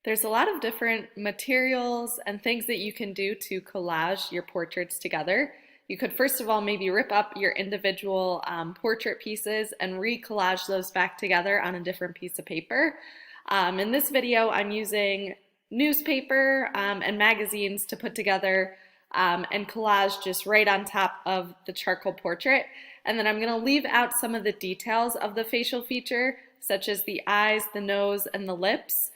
There's a lot of different materials and things that you can do to collage your portraits together. You could first of all maybe rip up your individual portrait pieces and re-collage those back together on a different piece of paper. In this video, I'm using newspaper and magazines to put together and collage just right on top of the charcoal portrait. And then I'm going to leave out some of the details of the facial feature, such as the eyes, the nose, and the lips,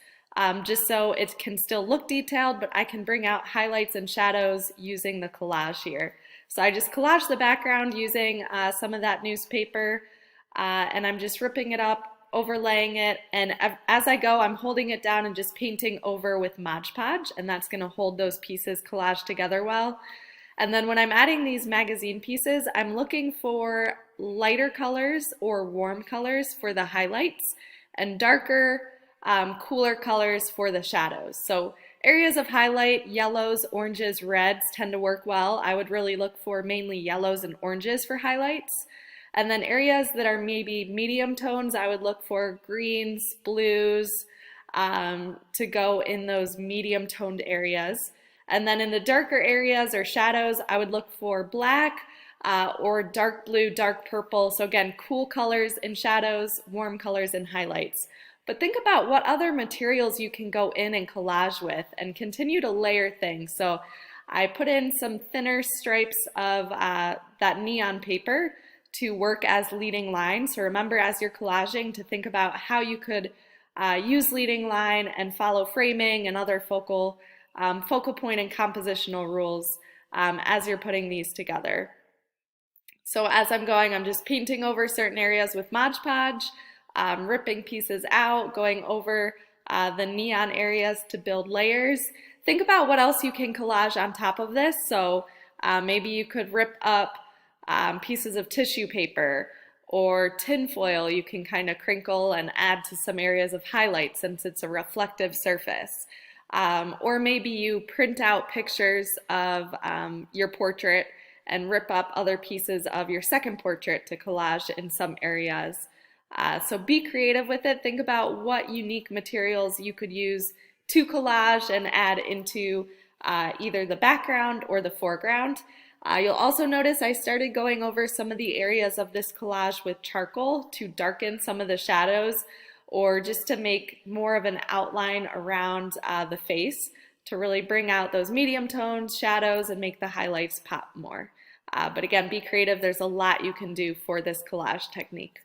just so it can still look detailed, but I can bring out highlights and shadows using the collage here. So I just collage the background using some of that newspaper, and I'm just ripping it up, overlaying it, and as I go, I'm holding it down and just painting over with Mod Podge, and that's going to hold those pieces collaged together well. And then when I'm adding these magazine pieces, I'm looking for lighter colors or warm colors for the highlights and darker, cooler colors for the shadows. So areas of highlight, yellows, oranges, reds tend to work well. I would really look for mainly yellows and oranges for highlights. And then areas that are maybe medium tones, I would look for greens, blues, to go in those medium toned areas. And then in the darker areas or shadows, I would look for black or dark blue, dark purple. So again, cool colors in shadows, warm colors in highlights. But think about what other materials you can go in and collage with and continue to layer things. So I put in some thinner stripes of that neon paper to work as leading lines. So remember, as you're collaging, to think about how you could use leading line and follow framing and other focal point and compositional rules as you're putting these together. So as I'm going, I'm just painting over certain areas with Mod Podge, ripping pieces out, going over the neon areas to build layers. Think about what else you can collage on top of this. So maybe you could rip up pieces of tissue paper or tin foil. You can kind of crinkle and add to some areas of highlight since it's a reflective surface. Or maybe you print out pictures of your portrait and rip up other pieces of your second portrait to collage in some areas. So be creative with it. Think about what unique materials you could use to collage and add into either the background or the foreground. You'll also notice I started going over some of the areas of this collage with charcoal to darken some of the shadows or just to make more of an outline around the face to really bring out those medium tones, shadows, and make the highlights pop more. But again, be creative. There's a lot you can do for this collage technique.